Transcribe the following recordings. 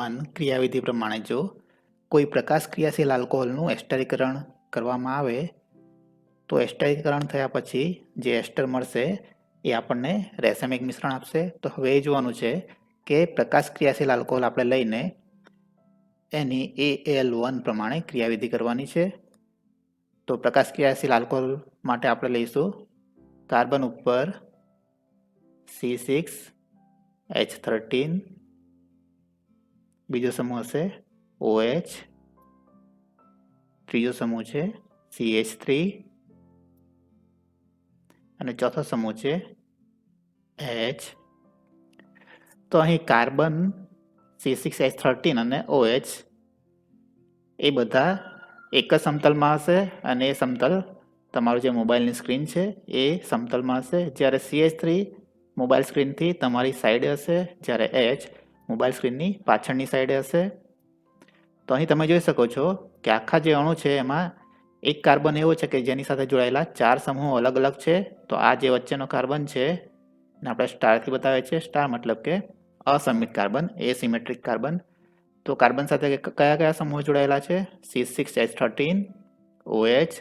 1 ક્રિયાવિધિ પ્રમાણે જો કોઈ પ્રકાશ ક્રિયાશીલ આલ્કોહોલનું એસ્ટરીકરણ કરવામાં આવે તો એસ્ટરીકરણ થયા પછી જે એસ્ટર મળશે એ આપણને રેસેમિક મિશ્રણ આપશે. તો હવે એ જોવાનું છે કે પ્રકાશ ક્રિયાશીલ આલ્કોહોલ આપણે લઈને એની AL1 પ્રમાણે ક્રિયાવિધિ કરવાની છે. તો પ્રકાશ ક્રિયાશીલ આલ્કોહોલ માટે આપણે લઈશું કાર્બન ઉપર C6H13, બીજો સમૂહ હશે OH, ત્રીજો સમૂહ છે CH3 અને ચોથો સમૂહ છે H. તો અહીં કાર્બન C6H13 અને OH એ બધા એક જ સમતલમાં હશે અને એ સમતલ તમારું જે મોબાઈલની સ્ક્રીન છે એ સમતલમાં હશે. જ્યારે CH3 મોબાઈલ સ્ક્રીનથી તમારી સાઈડે હશે, જ્યારે H મોબાઈલ સ્ક્રીનની પાછળની સાઈડે હશે. તો અહીં તમે જોઈ શકો છો કે આખા જે અણુ છે એમાં એક કાર્બન એવો છે કે જેની સાથે જોડાયેલા 4 સમૂહો અલગ અલગ છે. તો આ જે વચ્ચેનો કાર્બન છે એને આપણે સ્ટારથી બતાવે છે. સ્ટાર મતલબ કે અસમિત કાર્બન, એસિમેટ્રિક કાર્બન. તો કાર્બન સાથે કયા કયા સમૂહો જોડાયેલા છે? C6H13, OH,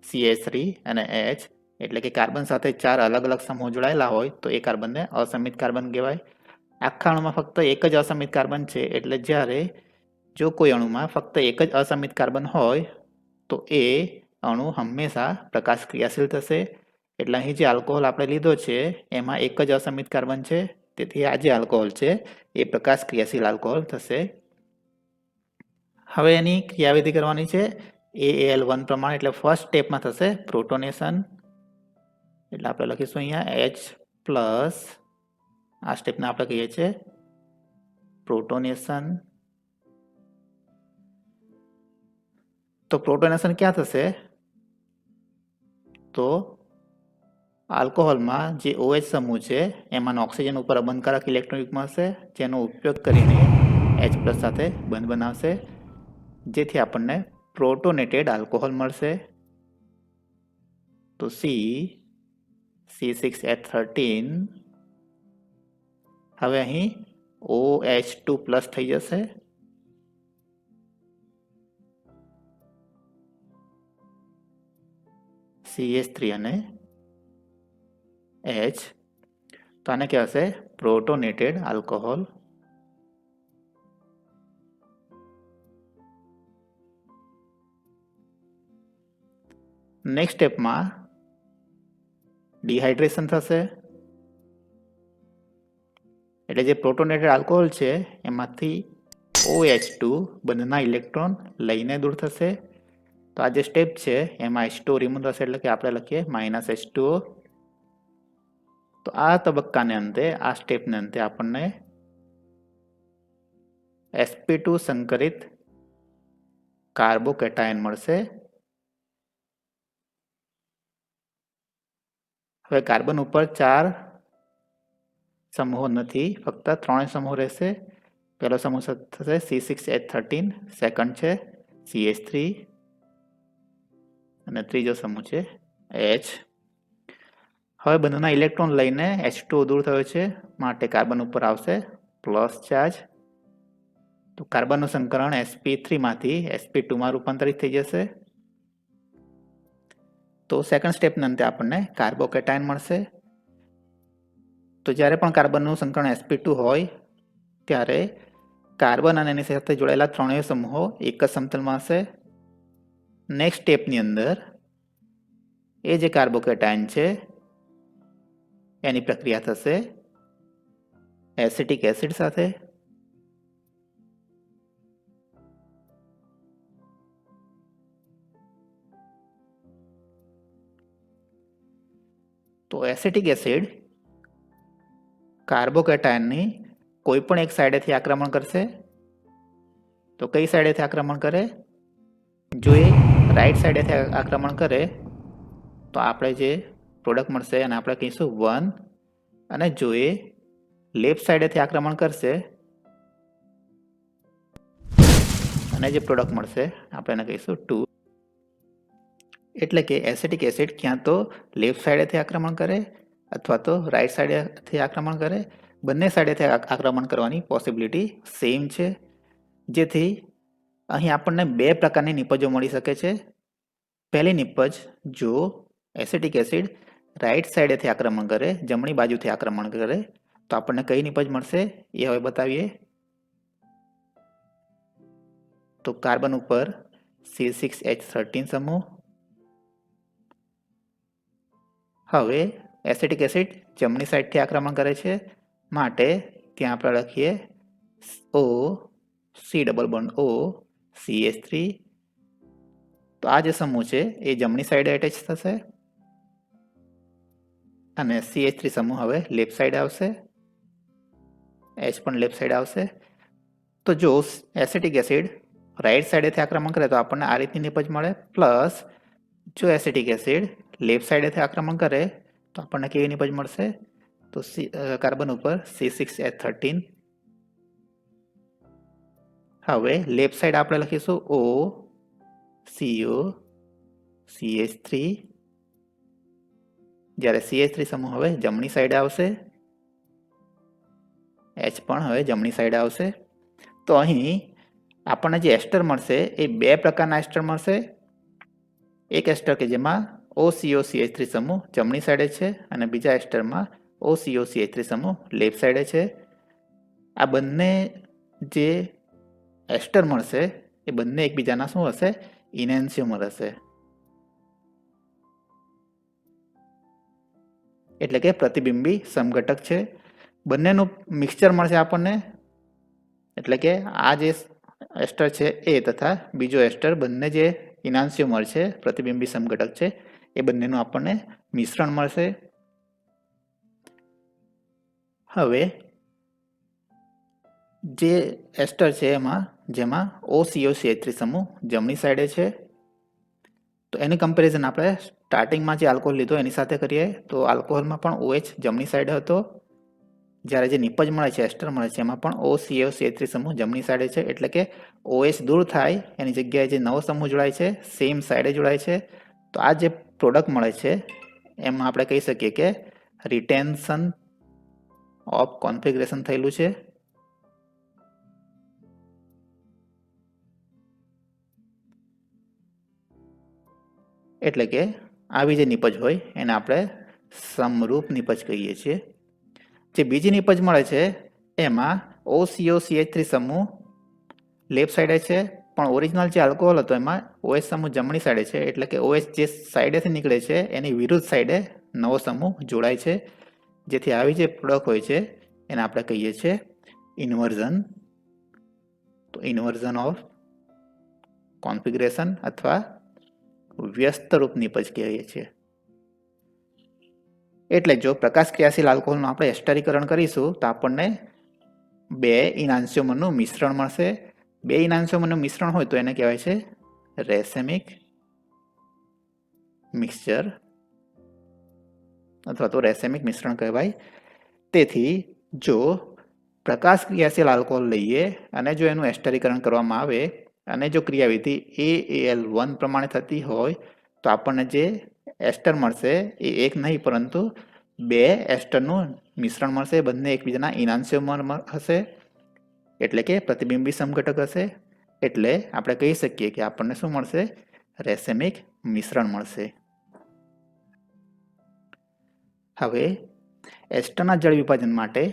CH3 અને H. એટલે કે કાર્બન સાથે 4 અલગ અલગ સમૂહો જોડાયેલા હોય તો એ કાર્બનને અસમિત કાર્બન કહેવાય. આખા અણુમાં ફક્ત એક જ અસમિત કાર્બન છે, એટલે જ્યારે જો કોઈ અણુમાં ફક્ત એક જ અસમિત કાર્બન હોય તો એ અણુ હંમેશા પ્રકાશ ક્રિયાશીલ થશે. એટલે અહીં જે આલ્કોહોલ આપણે લીધો છે એમાં એક જ અસમિત કાર્બન છે, તેથી આ જે આલ્કોહોલ છે એ પ્રકાશ ક્રિયાશીલ આલ્કોહોલ થશે. હવે એની ક્રિયાવિધિ કરવાની છે AL1 પ્રમાણે. એટલે ફર્સ્ટ સ્ટેપમાં થશે પ્રોટોનેશન. એટલે આપણે લખીશું અહીંયા H+, આ સ્ટેપને આપણે કહીએ છીએ પ્રોટોનેશન. તો પ્રોટોનેશન ક્યાં થશે? તો આલ્કોહોલમાં જે OH સમૂહ છે એમાંનો ઓક્સિજન ઉપર અબંધકારક ઇલેક્ટ્રોન યુગ્મ હશે, જેનો ઉપયોગ કરીને H+ સાથે બંધ બનાવશે, જેથી આપણને પ્રોટોનેટેડ આલ્કોહોલ મળશે. તો C6H13 હવે અહીં OH2+ થઈ જશે. CH3 અને H. તો આને કહેવાશે પ્રોટોનેટેડ આલ્કોહોલ. નેક્સ્ટ સ્ટેપમાં ડિહાઇડ્રેશન થશે. એટલે જે પ્રોટોનેટેડ આલ્કોહોલ છે એમાંથી OH2 બંધના ઇલેક્ટ્રોન લઈને દૂર થશે. તો આ જે સ્ટેપ છે એમાં H2 રિમૂવ થશે, એટલે કે આપણે લખીએ -H2O. તો આ તબક્કાને અંતે, આ સ્ટેપને અંતે આપણને sp2 સંકરિત કાર્બોકેટાયન મળશે. હવે કાર્બન ઉપર 4 સમૂહો નથી, ફક્ત 3 સમૂહ રહેશે. પહેલો સમૂહ થશે C6H13, સેકન્ડ છે CH3 અને ત્રીજો સમૂહ છે H. હવે બંનેના ઇલેક્ટ્રોન લઈને H2O દૂર થયો છે, માટે કાર્બન ઉપર આવશે પ્લસ ચાર્જ. તો કાર્બનનું સંકરણ sp3 માંથી sp2 માં રૂપાંતરિત થઈ જશે. તો સેકન્ડ સ્ટેપના અંતે આપણને કાર્બોકેટાયન મળશે. તો જ્યારે પણ કાર્બનનું સંકરણ sp2 હોય ત્યારે કાર્બન અને એની સાથે જોડાયેલા ત્રણેય સમૂહો એક જ સમતલમાં હશે. નેક્સ્ટ સ્ટેપની અંદર એ જે કાર્બોકેટાયન છે એની પ્રક્રિયા થશે એસિટિક એસિડ સાથે. તો એસિટિક એસિડ કાર્બોકેટાયનની કોઈ પણ એક સાઈડેથી આક્રમણ કરશે. તો કઈ સાઈડેથી આક્રમણ કરે? જો એ રાઈટ સાઈડેથી આક્રમણ કરે તો આપણે જે પ્રોડક્ટ મળશે અને આપણે કહીશું 1, અને જો એ લેફ્ટ સાઈડેથી આક્રમણ કરશે અને જે પ્રોડક્ટ મળશે આપણે એને કહીશું 2. એટલે કે એસિટિક એસિડ ક્યાં તો લેફ્ટ સાઈડેથી આક્રમણ કરે અથવા તો રાઈટ સાઈડેથી આક્રમણ કરે. બંને સાઈડેથી આક્રમણ કરવાની પોસિબિલિટી સેમ છે. જેથી અહીં આપણને બે પ્રકારની નિપજો મળી શકે છે. પહેલી નિપજ, જો એસિટિક એસિડ રાઈટ સાઈડેથી આક્રમણ કરે, જમણી બાજુથી આક્રમણ કરે, તો આપણને કઈ નિપજ મળશે એ હવે બતાવીએ. તો કાર્બન ઉપર C6H13 સમૂહ. હવે એસિટિક એસિડ જમણી સાઈડથી આક્રમણ કરે છે, માટે ત્યાં આપણે લખીએ O C double bond O CH3. તો આ જે સમૂહ છે એ જમણી સાઈડે એટેચ થશે અને CH3 સમૂહ હવે લેફ્ટ સાઈડ આવશે, H પણ લેફ્ટ સાઈડ આવશે. તો જો એસિટિક એસિડ રાઈટ સાઈડેથી આક્રમણ કરે તો આપણને આ રીતની નિપજ મળે, પ્લસ જો એસિટિક એસિડ લેફ્ટ સાઈડેથી આક્રમણ કરે તો આપણને કેવી નિપજ મળશે? તો કાર્બન ઉપર C6H13. હવે લેફ્ટ સાઈડ આપણે લખીશું O CO CH3, જ્યારે CH3 સમૂહ હવે જમણી સાઈડે આવશે, H પણ હવે જમણી સાઈડે આવશે. તો અહીં આપણને જે એસ્ટર મળશે એ બે પ્રકારના એસ્ટર મળશે. એક એસ્ટર કે જેમાં OCOCH3 સમૂહ જમણી સાઈડે છે અને બીજા એસ્ટરમાં OCOCH3 સમૂહ લેફ્ટ સાઈડે છે. આ બંને જે એસ્ટર મળશે એ બંને એકબીજાના શું હશે? ઇનેન્સ્યોમર હશે, એટલે કે પ્રતિબિંબી સમઘટક છે. બંનેનું મિક્સચર મળશે આપણને, એટલે કે આ જે એસ્ટર છે એ તથા બીજો એસ્ટર બંને જે ઇનાન્સ્યોમર છે, પ્રતિબિંબી સમઘટક છે, એ બંનેનું આપણને મિશ્રણ મળશે. હવે જે એસ્ટર છે એમાં જેમાં OCOCH3 સમૂહ જમણી સાઈડે છે, તો એની કમ્પેરિઝન આપણે સ્ટાર્ટિંગમાં જે આલ્કોહોલ લીધો એની સાથે કરીએ. તો આલ્કોહોલમાં પણ OH જમણી સાઈડે હતો, જ્યારે જે નિપજ મળે છે, એસ્ટર મળે છે, એમાં પણ OCOCH3 સમૂહ જમણી સાઈડે છે. એટલે કે OH દૂર થાય એની જગ્યાએ જે નવો સમૂહ જોડાય છે સેમ સાઈડે જોડાય છે. તો આ જે પ્રોડક્ટ મળે છે એમાં આપણે કહી શકીએ કે રિટેન્શન ઓફ કોન્ફિગરેશન થયેલું છે. એટલે કે આવી જે નિપજ હોય એને આપણે સમરૂપ નિપજ કહીએ છીએ. જે બીજી નિપજ મળે છે એમાં OCOCH3 સમૂહ લેફ્ટ સાઈડે છે, પણ ઓરિજિનલ જે આલ્કોહોલ હતો એમાં OH સમૂહ જમણી સાઈડે છે. એટલે કે OH જે સાઈડેથી નીકળે છે એની વિરુદ્ધ સાઈડે નવો સમૂહ જોડાય છે. જેથી આવી જે પ્રોડક્ટ હોય છે એને આપણે કહીએ છીએ ઇન્વર્ઝન. તો ઇન્વર્ઝન ઓફ કોન્ફિગરેશન અથવા વ્યસ્ત રૂપ નિપજ કહીએ છીએ. એટલે જો પ્રકાશ ક્રિયાશીલ આલ્કોહોલનું આપણે એસ્ટરીકરણ કરીશું તો આપણને બે ઇનાન્સ્યોમરનું મિશ્રણ મળશે. બે ઇનાન્સ્યોમરનું મિશ્રણ હોય તો એને કહેવાય છે રેસેમિક મિક્સચર અથવા તો રેસેમિક મિશ્રણ કહેવાય. તેથી જો પ્રકાશ ક્રિયાશીલ આલ્કોહોલ લઈએ અને જો એનું એસ્ટરીકરણ કરવામાં આવે અને જો ક્રિયાવિધિ AAL1 પ્રમાણે થતી હોય તો આપણને જે એસ્ટર મળશે એ એક નહીં પરંતુ બે એસ્ટરનું મિશ્રણ મળશે. બંને એકબીજાના ઇનાન્સ્યોમર હશે, એટલે કે પ્રતિબિંબી સમઘટક હશે. એટલે આપણે કહી શકીએ કે આપણને શું મળશે? રેસેમિક મિશ્રણ મળશે. હવે એસ્ટરના જળ વિભાજન માટે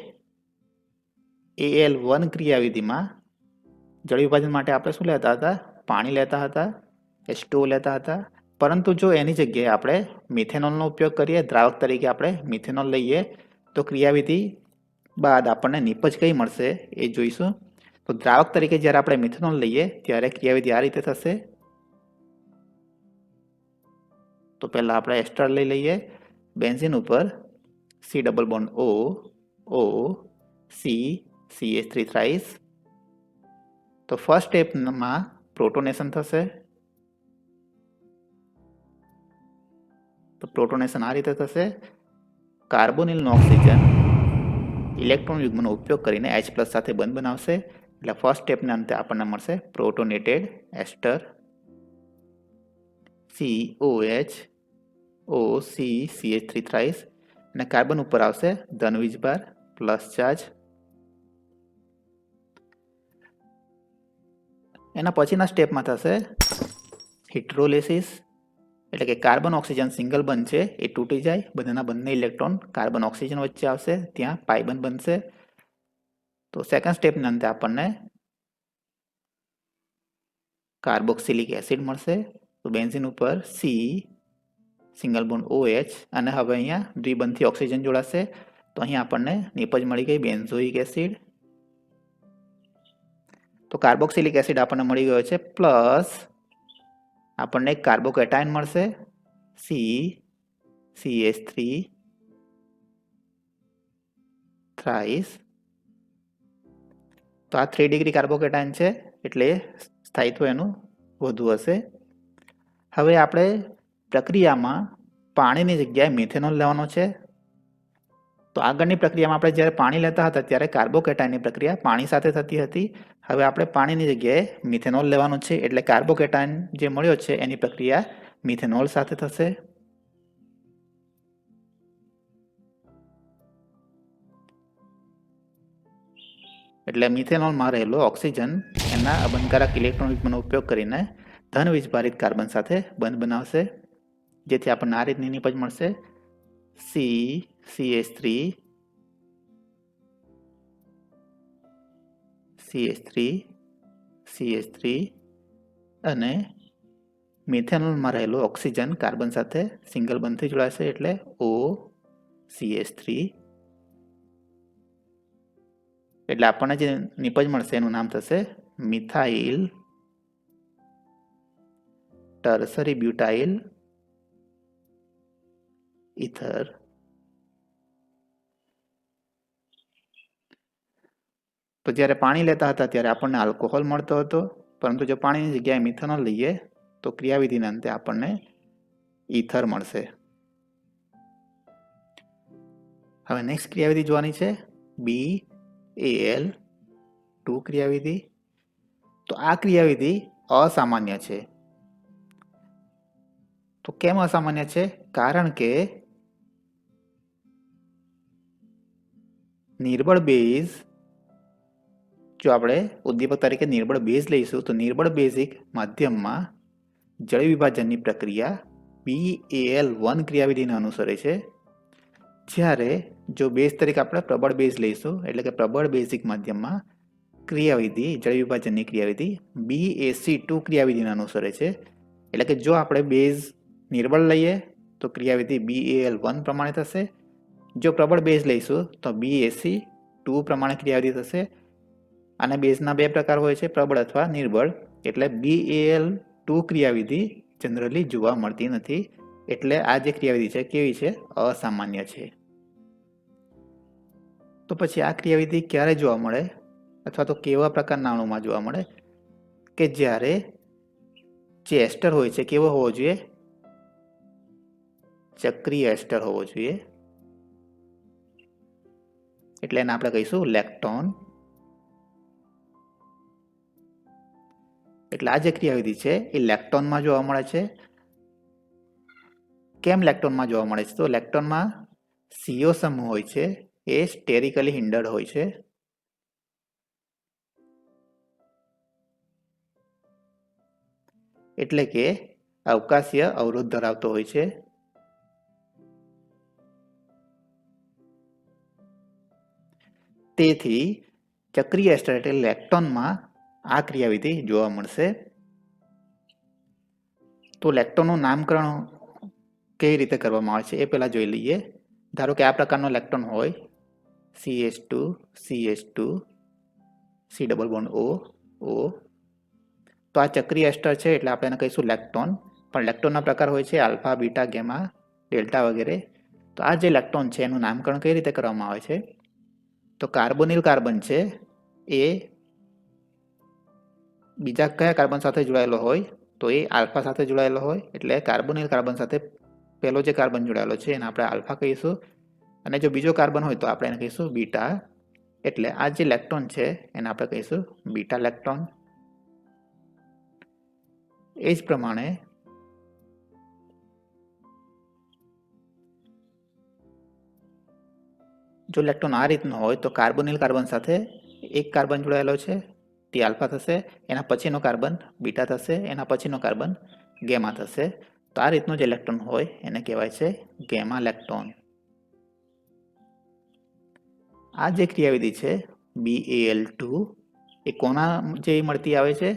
AL1 ક્રિયાવિધિમાં જળ વિભાજન માટે આપણે શું લેતા હતા? પાણી લેતા હતા, H2O લેતા હતા. પરંતુ જો એની જગ્યાએ આપણે મિથેનોલનો ઉપયોગ કરીએ, દ્રાવક તરીકે આપણે મિથેનોલ લઈએ, તો ક્રિયાવિધિ બાદ આપણને નિપજ કઈ મળશે એ જોઈશું. તો દ્રાવક તરીકે જ્યારે આપણે મિથેનોલ લઈએ ત્યારે ક્રિયાવિધિ આ રીતે થશે. તો પહેલા આપણે એસ્ટર લઈ લઈએ. બેન્ઝીન ઉપર C double bond O O C CH3 thrice. તો ફર્સ્ટ સ્ટેપમાં પ્રોટોનેશન થશે. તો પ્રોટોનેશન આ રીતે થશે. કાર્બોનિલનું ઓક્સિજન ઇલેક્ટ્રોન યુગ્મનો ઉપયોગ કરીને H+ સાથે બંધ બનાવશે. એટલે ફર્સ્ટ સ્ટેપના અંતે આપણને મળશે પ્રોટોનેટેડ એસ્ટર COH OC CH3 થ્રાઇસ. અને કાર્બન ઉપર આવશે ધન વીજભાર પ્લસ ચાર્જ. એના પછીના સ્ટેપમાં થશે હિટ્રોલિસિસ, એટલે કે કાર્બન ઓક્સિજન સિંગલ બંધ છે એ તૂટી જાય, બધાના બંને ઇલેક્ટ્રોન કાર્બન ઓક્સિજન વચ્ચે આવશે, ત્યાં પાઈ બંધ બનશે. તો સેકન્ડ સ્ટેપની અંતે આપણને કાર્બોક્સિલિક એસિડ મળશે. તો બેન્ઝીન ઉપર સી સિંગલ બોન્ડ OH અને હવે અહીંયા દ્વિબંધથી ઓક્સિજન જોડાશે. તો અહીંયા આપણને નિપજ મળી ગઈ બેન્ઝોઇક એસિડ. તો કાર્બોક્સિલિક એસિડ આપણને મળી ગયો છે, પ્લસ આપણને એક કાર્બોકેટાયન મળશે CH3 થ્રાઇસ. તો આ 3 ડિગ્રી કાર્બોકેટાયન છે એટલે સ્થાયિત્વ એનું વધુ હશે. હવે આપણે પ્રક્રિયામાં પાણીની જગ્યાએ મિથેનોલ લેવાનો છે. તો આગળની પ્રક્રિયામાં આપણે જ્યારે પાણી લેતા હતા ત્યારે કાર્બોકેટાયનની પ્રક્રિયા પાણી સાથે થતી હતી. હવે આપણે પાણીની જગ્યાએ મિથેનોલ લેવાનું છે એટલે કાર્બોકેટાયન જે મળ્યો છે એની પ્રક્રિયા મિથેનોલ સાથે થશે. એટલે મિથેનોલમાં રહેલો ઓક્સિજન એના અબંધકારક ઇલેક્ટ્રોન યુગ્મનો ઉપયોગ કરીને ધન વીજભારિત કાર્બન સાથે બંધ બનાવશે, જેથી આપણને આ રીતની નિપજ મળશે CH3 અને મિથેનોલમાં રહેલો ઓક્સિજન કાર્બન સાથે સિંગલ બંધથી જોડાશે એટલે OCH3. એટલે આપણને જે નિપજ મળશે એનું નામ થશે મિથાઇલ ટર્સરી બ્યુટાઇલ ઇથર. તો જ્યારે પાણી લેતા હતા ત્યારે આપણને આલ્કોહોલ મળતો હતો, પરંતુ જો પાણીની જગ્યાએ મિથેનોલ લઈએ તો ક્રિયાવિધિના અંતે આપણને ઇથર મળશે. હવે નેક્સ્ટ ક્રિયાવિધિ જોવાની છે BAL2 ક્રિયાવિધિ. તો આ ક્રિયાવિધિ અસામાન્ય છે. તો કેમ અસામાન્ય છે? કારણ કે નિર્બળ બેઝ, જો આપણે ઉદ્દીપક તરીકે નિર્બળ બેઝ લઈશું તો નિર્બળ બેઝિક માધ્યમમાં જળ વિભાજનની પ્રક્રિયા BAL1 ક્રિયાવિધિને અનુસરે છે. જ્યારે જો બેઝ તરીકે આપણે પ્રબળ બેઝ લઈશું એટલે કે પ્રબળ બેઝિક માધ્યમમાં ક્રિયાવિધિ જળ વિભાજનની ક્રિયાવિધિ BAC2 ક્રિયાવિધિને અનુસરે છે. એટલે કે જો આપણે બેઝ નિર્બળ લઈએ તો ક્રિયાવિધિ BAL1 પ્રમાણે થશે, જો પ્રબળ બેઝ લઈશું તો BAC2 પ્રમાણે ક્રિયાવિધિ થશે. અને બેઝના બે પ્રકાર હોય છે, પ્રબળ અથવા નિર્બળ. એટલે BAL2 ક્રિયાવિધિ જનરલી જોવા મળતી નથી. એટલે આ જે ક્રિયાવિધિ છે કેવી છે? અસામાન્ય છે. તો પછી આ ક્રિયાવિધિ ક્યારે જોવા મળે અથવા તો કેવા પ્રકારના અણુમાં જોવા મળે? કે જ્યારે જે એસ્ટર હોય છે કેવો હોવો જોઈએ? ચક્રીય એસ્ટર હોવો જોઈએ. એટલે એને આપણે કહીશું લેક્ટોન. એટલે આ જે ક્રિયાવિધિ છે એ લેક્ટોનમાં જોવા મળે છે. કેમ લેક્ટોનમાં જોવા મળે છે? તો લેક્ટોનમાં CO સમૂહ હોય છે એ સ્ટેરિકલી હિન્ડર્ડ હોય છે. એટલે કે અવકાશીય અવરોધ ધરાવતો હોય છે. તેથી ચક્રીય એસ્ટર એટલે લેક્ટોનમાં આ ક્રિયાવિધિ જોવા મળશે. તો લેક્ટોનનું નામકરણ કેવી રીતે કરવામાં આવે છે એ પહેલા જોઈ લઈએ. ધારો કે આ પ્રકારનો લેક્ટોન હોય CH2 C double bond O. તો આ ચક્રીય એસ્ટર છે એટલે આપણે એને કહીશું લેક્ટોન. પણ લેક્ટોનના પ્રકાર હોય છે આલ્ફા, બીટા, ગેમા, ડેલ્ટા વગેરે. તો આ જે લેક્ટોન છે એનું નામકરણ કઈ રીતે કરવામાં આવે છે? તો કાર્બોનિલ કાર્બન છે એ બીજા કયા કાર્બન સાથે જોડાયેલો હોય? તો એ આલ્ફા સાથે જોડાયેલો હોય. એટલે કાર્બોનિલ કાર્બન સાથે પહેલો જે કાર્બન જોડાયેલો છે એને આપણે આલ્ફા કહીશું, અને જો બીજો કાર્બન હોય તો આપણે એને કહીશું બીટા. એટલે આ જે લેક્ટોન છે એને આપણે કહીશું બીટા લેક્ટોન. એ જ પ્રમાણે જો લેક્ટોન આ રીતનો હોય તો કાર્બોનિલ કાર્બન સાથે એક કાર્બન જોડાયેલો છે ટી આલ્ફા થશે, એના પછીનો કાર્બન બીટા થશે, એના પછીનો કાર્બન ગેમા થશે. તો આ રીતનો જે ઇલેક્ટ્રોન હોય એને કહેવાય છે ગેમા ઇલેક્ટ્રોન. આ જે ક્રિયાવિધિ છે BaL2 એ કોના જે મળતી આવે છે?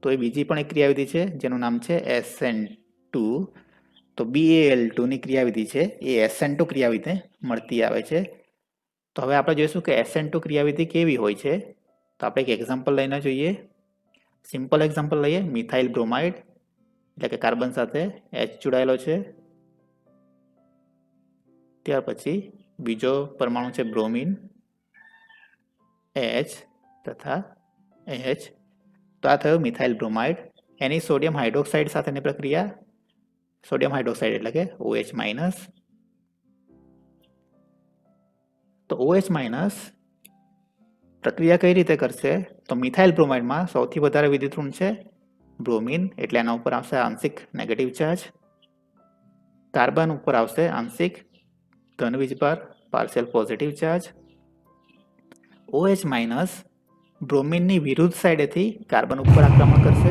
તો એ બીજી પણ એક ક્રિયાવિધિ છે જેનું નામ છે SN2. તો BaL2 ની ક્રિયાવિધિ છે એ SN2 ક્રિયાવિધિ મળતી આવે છે. તો હવે આપણે જોઈશું કે SN2 ક્રિયાવિધિ કેવી હોય છે. તો આપણે એક એક્ઝામ્પલ લઈને જોઈએ. સિમ્પલ એક્ઝામ્પલ લઈએ, મિથાઇલ બ્રોમાઇડ, એટલે કે કાર્બન સાથે H જોડાયેલો છે. ત્યાર પછી બીજો પરમાણુ છે બ્રોમિન, H તથા H. તો આ થયો મિથાઇલ બ્રોમાઇડ. એની સોડિયમ હાઇડ્રોક્સાઇડ સાથેની પ્રક્રિયા, સોડિયમ હાઇડ્રોક્સાઇડ એટલે કે OH-. તો OH- પ્રક્રિયા કઈ રીતે કરશે? તો મિથાઇલ બ્રોમાઇડમાં સૌથી વધારે વિદ્યુત ઋણ છે બ્રોમિન, એટલે એના ઉપર આવશે આંશિક નેગેટિવ ચાર્જ. કાર્બન ઉપર આવશે આંશિક ધન વીજભાર, પાર્શિયલ પોઝિટિવ ચાર્જ. OH- બ્રોમિનની વિરુદ્ધ સાઈડેથી કાર્બન ઉપર આક્રમણ કરશે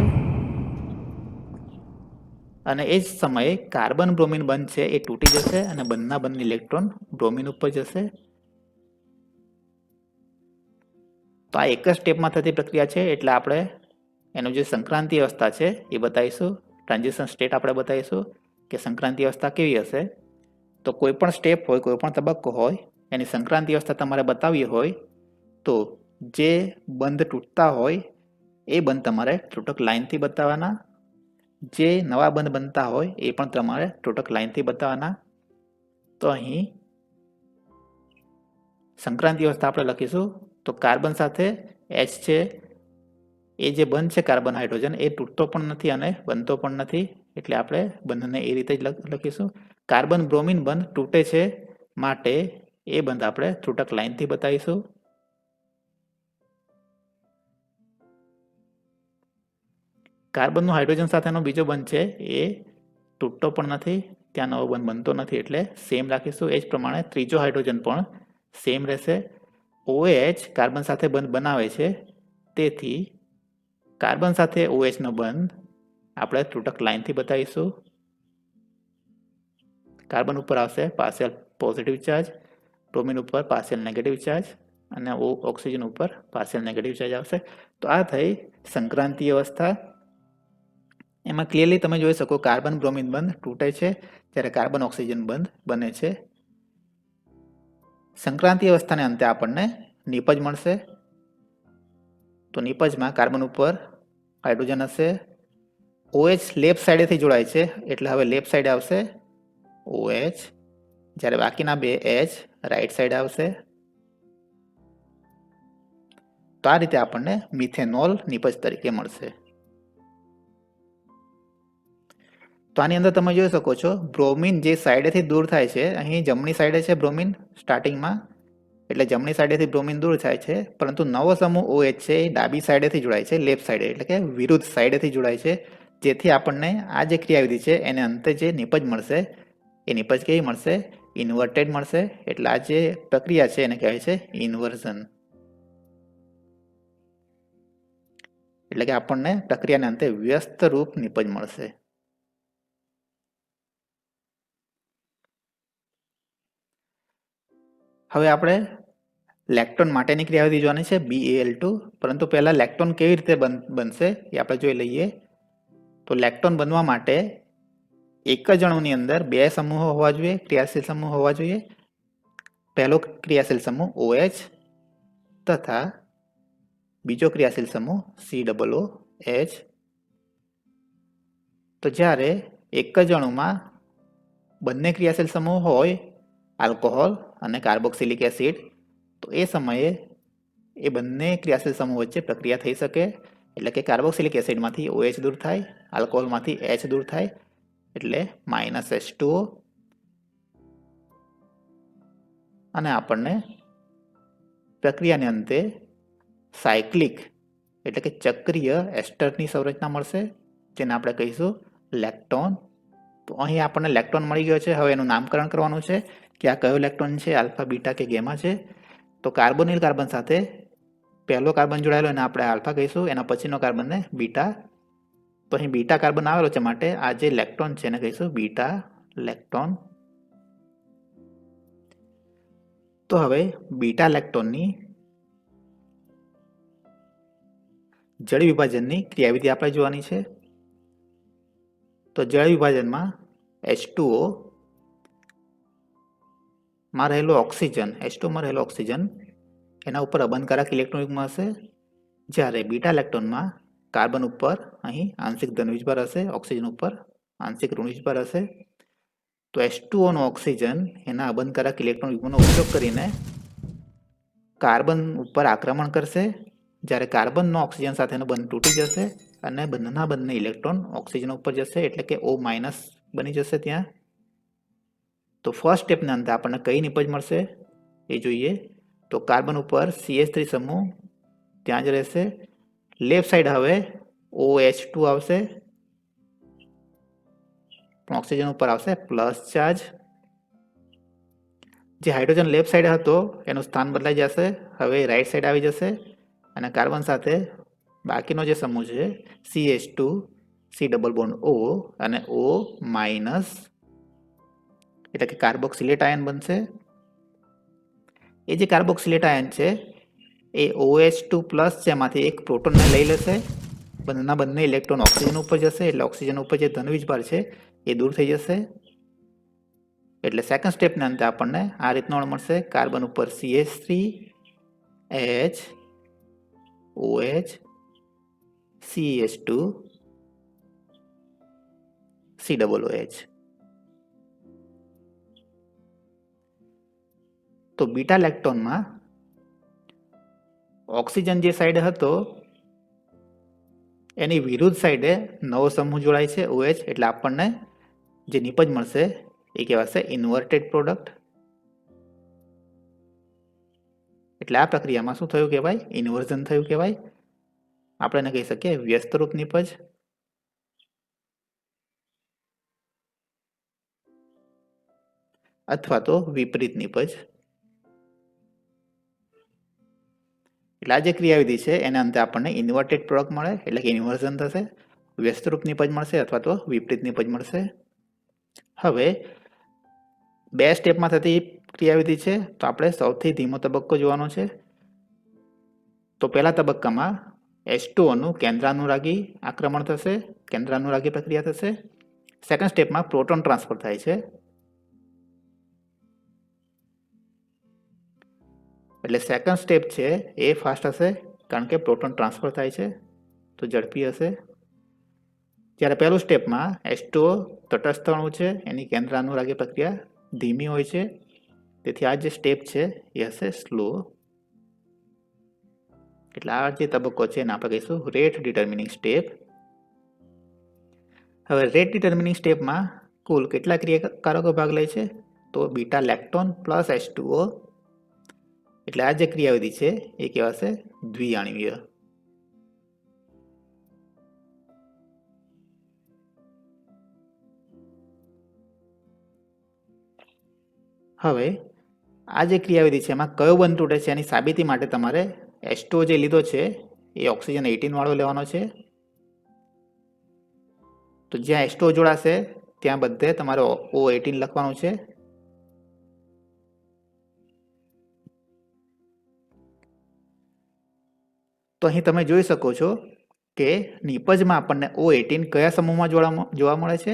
અને એ જ સમયે કાર્બન બ્રોમિન બંધ છે એ તૂટી જશે અને બંધના બંધ ઇલેક્ટ્રોન બ્રોમિન ઉપર જશે. તો આ એક જ સ્ટેપમાં થતી પ્રક્રિયા છે, એટલે આપણે એનું જે સંક્રાંતિ અવસ્થા છે એ બતાવીશું. ટ્રાન્ઝિશન સ્ટેટ આપણે બતાવીશું કે સંક્રાંતિ અવસ્થા કેવી હશે. તો કોઈ પણ સ્ટેપ હોય, કોઈ પણ તબક્કો હોય, એની સંક્રાંતિ અવસ્થા તમારે બતાવવી હોય તો જે બંધ તૂટતા હોય એ બંધ તમારે ત્રુટક લાઇનથી બતાવવાના. જે નવા બંધ બનતા હોય એ પણ તમારે ત્રુટક લાઇનથી બતાવવાના. તો અહીં સંક્રાંતિ અવસ્થા આપણે લખીશું. તો કાર્બન સાથે H છે એ જે બંધ છે કાર્બન હાઇડ્રોજન એ તૂટતો પણ નથી અને બનતો પણ નથી, એટલે આપણે બંધને એ રીતે જ લખીશું. કાર્બન બ્રોમિન બંધ તૂટે છે માટે એ બંધ આપણે ત્રુટક લાઇનથી બતાવીશું. કાર્બનનો હાઇડ્રોજન સાથેનો બીજો બંધ છે એ તૂટતો પણ નથી, ત્યાં નવો બંધ બનતો નથી, એટલે સેમ રાખીશું. એ જ પ્રમાણે ત્રીજો હાઇડ્રોજન પણ સેમ રહેશે. OH કાર્બન સાથે બંધ બનાવે છે, તેથી કાર્બન સાથે OH નો બંધ આપણે ત્રુટક લાઇનથી બતાવીશું. કાર્બન ઉપર આવશે પાર્શિયલ પોઝિટિવ ચાર્જ, બ્રોમિન ઉપર પાર્શિયલ નેગેટિવ ચાર્જ અને ઓક્સિજન ઉપર પાર્શિયલ નેગેટિવ ચાર્જ આવશે. તો આ થઈ સંક્રાંતિ અવસ્થા. એમાં ક્લિયરલી તમે જોઈ શકો કાર્બન બ્રોમિન બંધ તૂટે છે જ્યારે કાર્બન ઓક્સિજન બંધ બને છે. સંક્રાંતિ અવસ્થાને અંતે આપણને નિપજ મળશે. તો નિપજમાં કાર્બન ઉપર હાઇડ્રોજન હશે. OH લેફ્ટ સાઈડેથી જોડાય છે એટલે હવે લેફ્ટ સાઈડ આવશે OH, જ્યારે બાકીના બે H રાઈટ સાઈડ આવશે. તો આ રીતે આપણને મિથેનોલ નિપજ તરીકે મળશે. તો આની અંદર તમે જોઈ શકો છો બ્રોમિન જે સાઈડેથી દૂર થાય છે, અહીં જમણી સાઈડે છે બ્રોમિન સ્ટાર્ટિંગમાં, એટલે જમણી સાઈડેથી બ્રોમિન દૂર થાય છે, પરંતુ નવો સમૂહ OH છે એ ડાબી સાઈડેથી જોડાય છે, લેફ્ટ સાઈડે એટલે કે વિરુદ્ધ સાઈડેથી જોડાય છે, જેથી આપણને આ જે ક્રિયાવિધિ છે એને અંતે જે નિપજ મળશે એ નિપજ કેવી મળશે? ઇન્વર્ટેડ મળશે. એટલે આ જે પ્રક્રિયા છે એને કહેવાય છે ઇન્વર્ઝન. એટલે કે આપણને પ્રક્રિયાને અંતે વ્યસ્ત રૂપ નિપજ મળશે. હવે આપણે લેક્ટોન માટેની ક્રિયાવિધિ જોવાની છે BaL2, પરંતુ પહેલા લેક્ટોન કેવી રીતે બનશે એ આપણે જોઈ લઈએ. તો લેક્ટોન બનવા માટે એક જ અણુની અંદર બે સમૂહો હોવા જોઈએ, ક્રિયાશીલ સમૂહ હોવા જોઈએ. પહેલો ક્રિયાશીલ સમૂહ OH તથા બીજો ક્રિયાશીલ સમૂહ COOH. તો જ્યારે એક જ અણુમાં બંને ક્રિયાશીલ સમૂહ હોય, આલ્કોહોલ અને કાર્બોક્સિલિક એસિડ, તો એ સમયે એ બંને ક્રિયાશીલ સમૂહ વચ્ચે પ્રક્રિયા થઈ શકે. એટલે કે કાર્બોક્સિલિક એસિડમાંથી OH દૂર થાય, આલ્કોહોલમાંથી H દૂર થાય, એટલે -H2O, અને આપણને પ્રક્રિયાને અંતે સાયક્લિક એટલે કે ચક્રીય એસ્ટરની સંરચના મળશે, જેને આપણે કહીશું લેક્ટોન. તો અહીં આપણને લેક્ટોન મળી ગયો છે. હવે એનું નામકરણ કરવાનું છે કે આ કયો લેક્ટોન છે, આલ્ફા, બીટા કે ગેમા છે. તો કાર્બોનિલ કાર્બન સાથે પહેલો કાર્બન જોડાયેલો એને આપણે આલ્ફા કહીશું, એના પછીનો કાર્બનને બીટા. તો અહીં બીટા કાર્બન આવેલો છે માટે આ જે લેક્ટોન છે એને કહીશું બીટા લેક્ટોન. તો હવે બીટા લેક્ટોનની જળ વિભાજનની ક્રિયાવિધિ આપણે જોવાની છે. તો જળ વિભાજનમાં H2O માં રહેલો ઓક્સિજન, H2O માં રહેલો ઓક્સિજન એના ઉપર અબંધકારક ઇલેક્ટ્રોન યુગ્મ હશે, જ્યારે બીટા લેક્ટોનમાં કાર્બન ઉપર અહીં આંશિક ધન વીજભાર હશે, ઓક્સિજન ઉપર આંશિક ઋણ વીજભાર હશે. તો H2O નો ઓક્સિજન એના અબંધકારક ઇલેક્ટ્રોન યુગ્મનો ઉપયોગ કરીને કાર્બન ઉપર આક્રમણ કરશે, જ્યારે કાર્બનનો ઓક્સિજન સાથેનો બંધ તૂટી જશે અને બંને ઇલેક્ટ્રોન ઓક્સિજન ઉપર જશે, એટલે કે O- બની જશે ત્યાં. તો ફર્સ્ટ સ્ટેપના અંતે આપણને કઈ નિપજ મળશે એ જોઈએ. તો કાર્બન ઉપર CH3 સમૂહ ત્યાં જ રહેશે. લેફ્ટ સાઈડ હવે OH2 આવશે, પણ ઓક્સિજન ઉપર આવશે પ્લસ ચાર્જ. જે હાઇડ્રોજન લેફ્ટ સાઈડ હતો એનું સ્થાન બદલાઈ જશે, હવે રાઈટ સાઈડ આવી જશે અને કાર્બન સાથે બાકીનો જે સમૂહ છે CH2 C double bond O અને O માઇનસ એટલે કે કાર્બોક્સિલેટ આયન બનશે. એ જે કાર્બોક્સિલેટ આયન છે એ OH2 પ્લસ જેમાંથી એક પ્રોટોનને લઈ લેશે, બંને ઇલેક્ટ્રોન ઓક્સિજન ઉપર જશે, એટલે ઓક્સિજન ઉપર જે ધન વીજભાર છે એ દૂર થઈ જશે. એટલે સેકન્ડ સ્ટેપના અંતે આપણને આ રીતનો અણુ મળશે. કાર્બન ઉપર CH3 H OH CH2 C double OH. તો બીટા લેક્ટોનમાં ઓક્સિજન જે સાઈડે હતો એની વિરુદ્ધ સાઈડે નવો સમૂહ જોડાય છે OH, એટલે આપણને જે નિપજ મળશે એ કહેવાશે ઇન્વર્ટેડ પ્રોડક્ટ. એટલે આ પ્રક્રિયામાં શું થયું કહેવાય? ઇન્વર્ઝન થયું કહેવાય. આપણે એને કહી શકીએ વ્યસ્તરૂપ નિપજ અથવા તો વિપરીત નિપજ. એટલે આ જે ક્રિયાવિધિ છે એના અંતે આપણને ઇન્વર્ટેડ પ્રોડક્ટ મળે, એટલે કે ઇન્વર્ઝન થશે, વ્યસ્તરૂપ નિપજ મળશે અથવા તો વિપરીત નિપજ મળશે. હવે બે સ્ટેપમાં થતી ક્રિયાવિધિ છે, તો આપણે સૌથી ધીમો તબક્કો જોવાનો છે. તો પહેલા તબક્કામાં H2O નું કેન્દ્રાનુરાગી આક્રમણ થશે, કેન્દ્રાનુરાગી પ્રક્રિયા થશે. સેકન્ડ સ્ટેપમાં પ્રોટોન ટ્રાન્સફર થાય છે. એટલે સેકન્ડ સ્ટેપ છે એ ફાસ્ટ હશે કારણ કે પ્રોટોન ટ્રાન્સફર થાય છે, તો ઝડપી હશે. જ્યારે પહેલું સ્ટેપમાં H2O તટસ્થ અણુ છે, એની કેન્દ્રાનુરાગી પ્રક્રિયા ધીમી હોય છે, તેથી આ જે સ્ટેપ છે એ હશે સ્લો. એટલે આ જે તબક્કો છે એને આપણે કહીશું રેટ ડિટર્મિનિંગ સ્ટેપ. હવે રેટ ડિટર્મિનિંગ સ્ટેપમાં કુલ કેટલા ક્રિયાકારકો ભાગ લે છે? તો બીટા લેક્ટોન પ્લસ H2O. એટલે આ જે ક્રિયાવિધિ છે એ કહેવાશે દ્વિઆણ્વીય. હવે આ જે ક્રિયાવિધિ છે એમાં કયો બંધ તૂટે છે એની સાબિતી માટે તમારે H2O જે લીધો છે એ ઓક્સિજન 18 વાળો લેવાનો છે. તો જ્યાં H2O જોડાશે ત્યાં બધે તમારે O18 લખવાનું છે. તો અહીં તમે જોઈ શકો છો કે નિપજમાં આપણને O18 કયા સમૂહમાં જોવા મળે છે?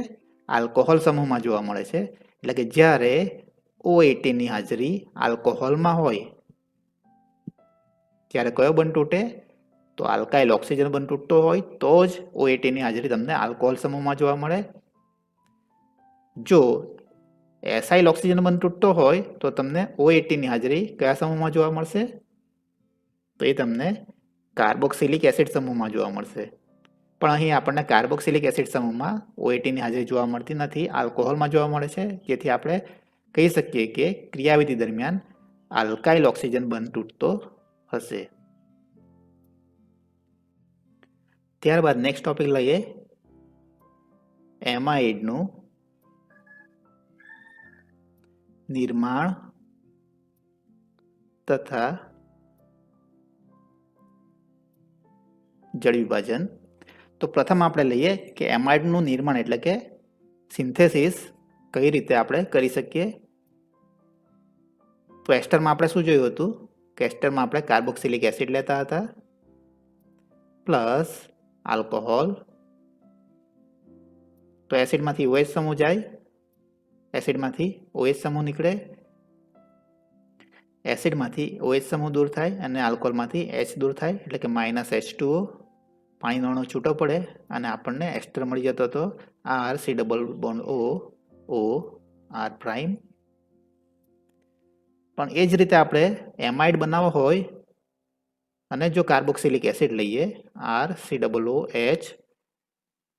આલ્કોહોલ સમૂહમાં જોવા મળે છે. એટલે કે જ્યારે O18 ની હાજરી આલ્કોહોલમાં હોય ત્યારે કયો બંધ તૂટે? તો આલ્કાઇલ ઓક્સિજન બંધ તૂટતો હોય તો જ O18 ની હાજરી તમને આલ્કોહોલ સમૂહમાં જોવા મળે. જો એસાઇલ ઓક્સિજન બંધ તૂટતો હોય તો તમને O18 ની હાજરી કયા સમૂહમાં જોવા મળશે? તો એ તમને કાર્બોક્સિલિક એસિડ સમૂહમાં જોવા મળશે. પણ અહીં આપણને કાર્બોક્સિલિક એસિડ સમૂહમાં O18 ની હાજરી જોવા મળતી નથી, આલ્કોહોલમાં જોવા મળે છે. જેથી આપણે કહી શકીએ કે ક્રિયાવિધિ દરમિયાન આલ્કાઇલ ઓક્સિજન બંધ તૂટતો હશે. ત્યારબાદ નેક્સ્ટ ટોપિક લઈએ એમાઇડનું નિર્માણ તથા જળ વિભાજન. તો પ્રથમ આપણે લઈએ કે એમાઇડનું નિર્માણ એટલે કે સિન્થેસિસ કઈ રીતે આપણે કરી શકીએ. તો એસ્ટરમાં આપણે શું જોયું હતું કે એસ્ટરમાં આપણે કાર્બોક્સિલિક એસિડ લેતા હતા પ્લસ આલ્કોહોલ. તો એસિડમાંથી OH સમૂહ જાય, એસિડમાંથી OH સમૂહ નીકળે, એસિડમાંથી OH સમૂહ દૂર થાય અને આલ્કોહોલમાંથી H દૂર થાય એટલે કે -H2O. પાણીનો અણુ છૂટો પડે અને આપણને એસ્ટર મળી જતો હતો RC≡OOR'. પણ એ જ રીતે આપણે એમાઇડ બનાવવો હોય અને જો કાર્બોક્સિલિક એસિડ લઈએ RCOOH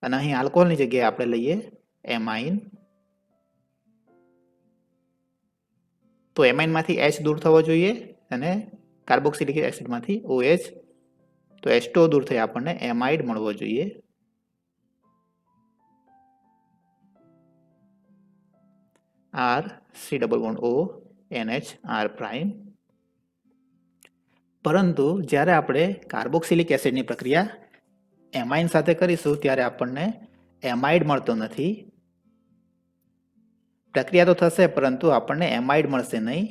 અને અહીં આલ્કોહોલની જગ્યાએ આપણે લઈએ એમાઇન. તો એમાઇનમાંથી H દૂર થવો જોઈએ અને કાર્બોક્સિલિક એસિડમાંથી OH. તો H2O દૂર થઈ આપણને એમાઇડ મળવો જોઈએ. RC≡ONHR'. પરંતુ જ્યારે આપણે કાર્બોક્સિલિક એસિડની પ્રક્રિયા એમાઇન સાથે કરીશું ત્યારે આપણને એમાઇડ મળતો નથી. પ્રક્રિયા તો થશે પરંતુ આપણને એમાઇડ મળશે નહીં.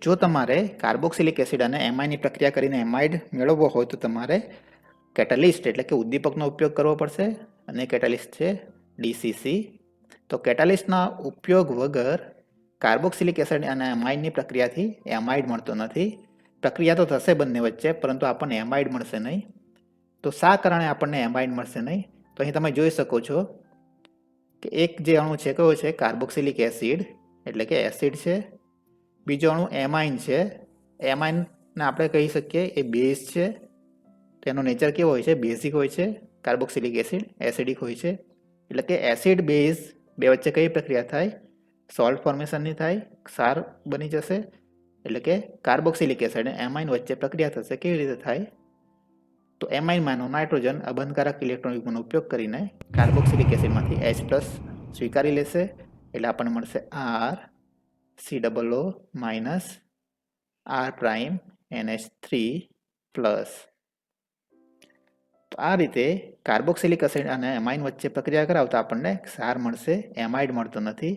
જો તમારે કાર્બોક્સિલિક એસિડ અને એમાઇનની પ્રક્રિયા કરીને એમાઇડ મેળવવો હોય તો તમારે કેટાલિસ્ટ એટલે કે ઉદ્દીપકનો ઉપયોગ કરવો પડશે અને કેટાલિસ્ટ છે DCC. તો કેટાલિસ્ટના ઉપયોગ વગર કાર્બોક્સિલિક એસિડ અને એમાઇનની પ્રક્રિયાથી એમાઇડ મળતો નથી. પ્રક્રિયા તો થશે બંને વચ્ચે પરંતુ આપણને એમાઇડ મળશે નહીં. તો શા કારણે આપણને એમાઇડ મળશે નહીં? તો અહીં તમે જોઈ શકો છો કે એક જે અણુ છે કયો છે કાર્બોક્સિલિક એસિડ એટલે કે એસિડ છે, બીજો અણુ એમાઇન છે. એમાઇનને આપણે કહી શકીએ એ બેઝ છે. તેનો નેચર કેવો હોય છે? બેઝિક હોય છે. કાર્બોક્સિલિક એસિડ એસિડિક હોય છે. એટલે કે એસિડ બેઝ બે વચ્ચે કઈ પ્રક્રિયા થાય? સોલ્ટ ફોર્મેશનની થાય, ક્ષાર બની જશે. એટલે કે કાર્બોક્સિલિક એસિડ અને એમાઇન વચ્ચે પ્રક્રિયા થશે. કેવી રીતે થાય? તો એમાઇનમાંનો નાઇટ્રોજન અબંધકારક ઇલેક્ટ્રોન યુગ્મનો ઉપયોગ કરીને કાર્બોક્સિલિક એસિડમાંથી H+ સ્વીકારી લેશે એટલે આપણને મળશે RCOO-R'(NH3+). તો આ રીતે કાર્બોક્સિલિક એસિડ અને એમાઇન વચ્ચે પ્રક્રિયા કરાવતા આપણને ક્ષાર મળશે, એમાઇડ મળતો નથી.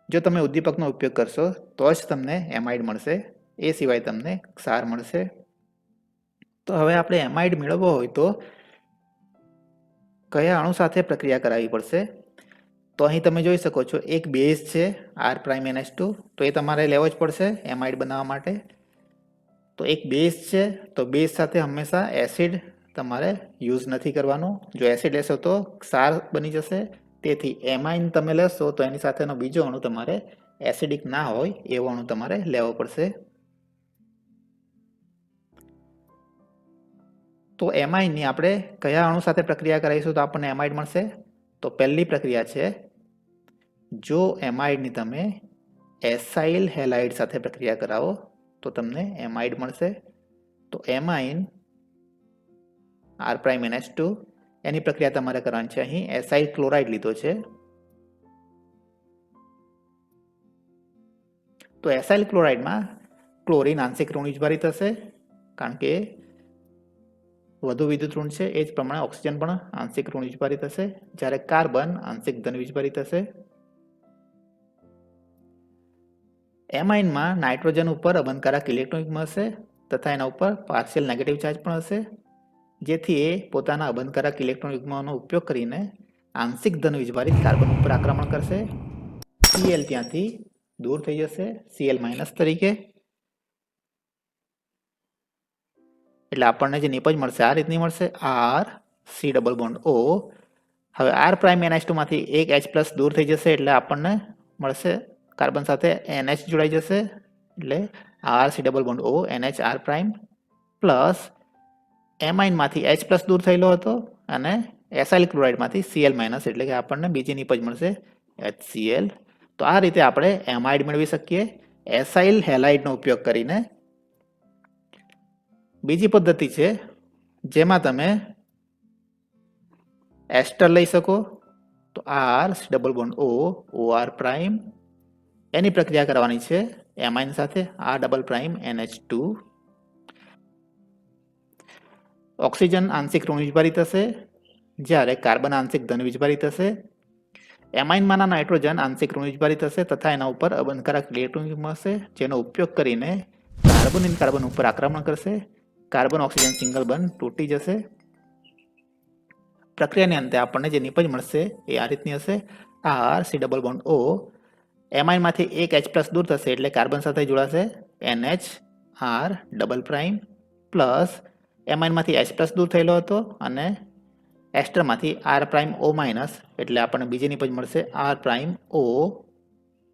જો તમે ઉદ્દીપકનો ઉપયોગ કરશો તો જ તમને એમાઇડ મળશે, એ સિવાય તમને ક્ષાર મળશે. તો હવે આપણે એમાઇડ મેળવવો હોય તો કયા અણુ સાથે પ્રક્રિયા કરાવવી પડશે? તો અહીં તમે જોઈ શકો છો એક બેઝ છે R'(NH2), તો એ તમારે લેવો જ પડશે એમાઇડ બનાવવા માટે. તો એક બેઝ છે તો બેઝ સાથે હંમેશા એસિડ તમારે યુઝ નથી કરવાનું. જો એસિડ લેશો તો ક્ષાર બની જશે. તેથી એમાઇન તમે લેશો તો એની સાથેનો બીજો અણુ તમારે એસિડિક ના હોય એવો અણુ તમારે લેવો પડશે. તો એમાઇનની આપણે કયા અણુ સાથે પ્રક્રિયા કરાવીશું તો આપણને એમાઇડ મળશે? તો પહેલી પ્રક્રિયા છે જો એમાઇડની તમે એસાઇલ હેલાઇડ સાથે પ્રક્રિયા કરાવો તો તમને એમાઇડ મળશે. તો એમાઇન R'(NH2) એની પ્રક્રિયા તમારે કરવાની છે. અહીં એસાઇલ ક્લોરાઇડ લીધો છે. તો એસાઇલ ક્લોરાઇડમાં ક્લોરીન આંશિક ઋણ વીજભારિત થશે કારણ કે વધુ વિદ્યુત ઋણ છે. એ જ પ્રમાણે ઓક્સિજન પણ આંશિક ઋણ વીજભારિત થશે જ્યારે કાર્બન આંશિક ધન વીજભારિત થશે. એમાઇનમાં નાઇટ્રોજન ઉપર અબંધકારક ઇલેક્ટ્રોન યુગ્મ હશે તથા એના ઉપર પાર્શિયલ નેગેટિવ ચાર્જ પણ હશે, જેથી એ પોતાના અબંધકારક ઇલેક્ટ્રોન યુગ્મનો ઉપયોગ કરીને આંશિક ધન વીજભારિત કાર્બન ઉપર આક્રમણ કરશે. Cl ત્યાંથી દૂર થઈ જશે Cl- તરીકે. એટલે આપણને જે નિપજ મળશે આ રીતની મળશે RC≡O. હવે R'(NH2) માંથી એક H+ દૂર થઈ જશે એટલે આપણને મળશે કાર્બન સાથે NH જોડાઈ જશે એટલે RC≡ONHR' પ્લસ એમાઇનમાંથી H+ દૂર થયેલો હતો અને એસાઇલ ક્લોરાઇડમાંથી Cl- એટલે કે આપણને બીજી નિપજ મળશે HCl. તો આ રીતે આપણે એમાઇડ મેળવી શકીએ એસાઇલ હેલાઇડનો ઉપયોગ કરીને. બીજી પદ્ધતિ છે જેમાં તમે એસ્ટર લઈ શકો. તો RC≡OOR'. એની પ્રક્રિયા કરવાની છે એમાઇન સાથે R'(NH2). ઓક્સિજન આંશિક ઋણ વીજભારી થશે, જ્યારે કાર્બન આંશિક ધન વીજભારી થશે. એમાઇનમાંના નાઇટ્રોજન આંશિક ઋણ વીજભારી થશે તથા એના ઉપર અબંધકારક ઇલેક્ટ્રોન મળશે, જેનો ઉપયોગ કરીને કાર્બોનિલ કાર્બન ઉપર આક્રમણ કરશે. કાર્બન ઓક્સિજન સિંગલ બંધ તૂટી જશે. પ્રક્રિયાની અંતે આપણને જે નિપજ મળશે એ આ રીતની હશે. R C double bond O, એમાઇનમાંથી એક H પ્લસ દૂર થશે એટલે કાર્બન સાથે જોડાશે NH R double prime plus એમાઇનમાંથી H પ્લસ દૂર થયેલો હતો અને એસ્ટરમાંથી આર પ્રાઇમ ઓ માઇનસ એટલે આપણને બીજી નિપજ મળશે આર પ્રાઇમ ઓ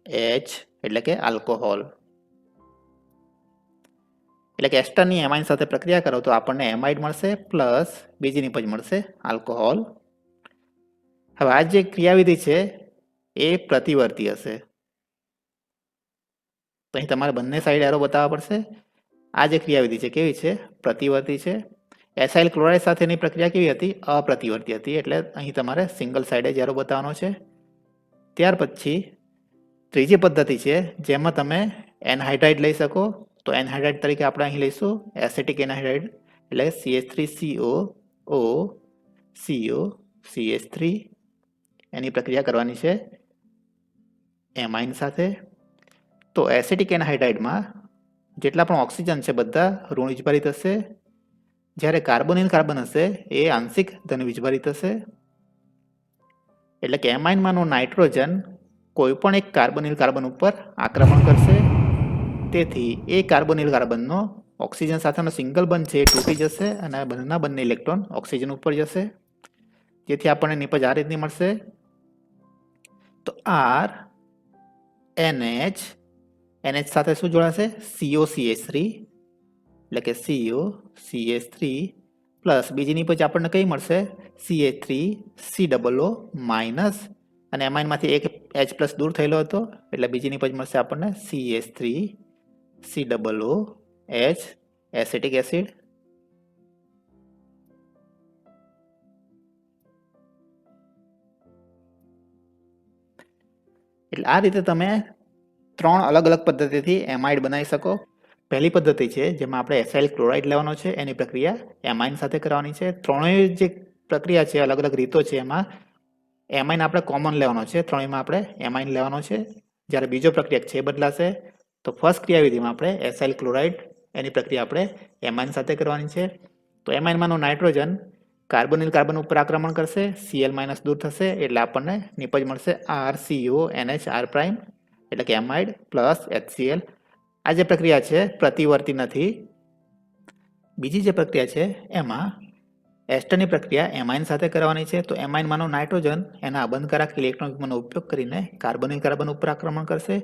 એચ એટલે કે આલ્કોહોલ. એટલે કે એસ્ટરની એમાઇન સાથે પ્રક્રિયા કરો તો આપણને એમાઇડ મળશે પ્લસ બીજી નિપજ મળશે આલ્કોહોલ. હવે આ જે ક્રિયાવિધિ છે એ પ્રતિવર્તી હશે. તો અહીં તમારે બંને સાઈડ એરો બતાવવા પડશે. આ જે ક્રિયાવિધિ છે કેવી છે? પ્રતિવર્તી છે. એસાઇલ ક્લોરાઇડ સાથેની પ્રક્રિયા કેવી હતી? અપ્રતિવર્તી હતી. એટલે અહીં તમારે સિંગલ સાઈડે જ એરો બતાવવાનો છે. ત્યાર પછી ત્રીજી પદ્ધતિ છે જેમાં તમે એનહાઇડ્રાઇડ લઈ શકો. તો એનહાઇડ્રાઇડ તરીકે આપણે અહીં લઈશું એસિટિક એનહાઇડ્રાઇડ એટલે CH3CO O CO CH3. એની પ્રક્રિયા કરવાની છે એમાઇન સાથે. તો એસિટિક એનહાઇડ્રાઇડમાં જેટલા પણ ઓક્સિજન છે બધા ઋણ વીજભારી થશે, જ્યારે કાર્બોનિલ કાર્બન હશે એ આંશિક ધન વીજભારી થશે. એટલે કે એમાઇનમાંનો નાઇટ્રોજન કોઈ પણ એક કાર્બોનિલ કાર્બન ઉપર આક્રમણ કરશે. તેથી એ કાર્બોનિલ કાર્બનનો ઓક્સિજન સાથેનો સિંગલ બંધ છે એ તૂટી જશે અને બંને ઇલેક્ટ્રોન ઓક્સિજન ઉપર જશે, જેથી આપણને નિપજ આ રીતની મળશે. તો આર NH સાથે શું જોડાશે? COCH3 એટલે કે COCH3 પ્લસ બીજી નિપજ આપણને કઈ મળશે? CH3COO માઇનસ અને એમાઇનમાંથી એક H પ્લસ દૂર થયેલો હતો એટલે બીજી નિપજ મળશે આપણને CH3COO H એસિટિક એસિડ. એટલે આ રીતે તમે 3 અલગ અલગ પદ્ધતિથી એમાઇડ બનાવી શકો. પહેલી પદ્ધતિ છે જેમાં આપણે એસાઇલ ક્લોરાઇડ લેવાનો છે, એની પ્રક્રિયા એમાઇન સાથે કરવાની છે. ત્રણેય જે પ્રક્રિયા છે અલગ અલગ રીતો છે, એમાં એમાઇન આપણે કોમન લેવાનો છે. ત્રણેયમાં આપણે એમાઇન લેવાનો છે. જ્યારે બીજો પ્રક્રિયા છે બદલાશે. તો ફર્સ્ટ ક્રિયાવિધિમાં આપણે એસાઇલ ક્લોરાઇડ એની પ્રક્રિયા આપણે એમાઇન સાથે કરવાની છે. તો એમાઇનમાંનો નાઇટ્રોજન કાર્બોનિલ કાર્બન ઉપર આક્રમણ કરશે, Cl માઇનસ દૂર થશે એટલે આપણને નિપજ મળશે RCONH R પ્રાઇમ એટલે કે એમાઇડ પ્લસ HCl. આ જે પ્રક્રિયા છે પ્રતિવર્તી નથી. બીજી જે પ્રક્રિયા છે એમાં એસ્ટરની પ્રક્રિયા એમાઇન સાથે કરવાની છે. તો એમાઇનમાંનો નાઇટ્રોજન એના અબંધકારક ઇલેક્ટ્રોન યુગ્મનો ઉપયોગ કરીને કાર્બોનિલ કાર્બન ઉપર આક્રમણ કરશે,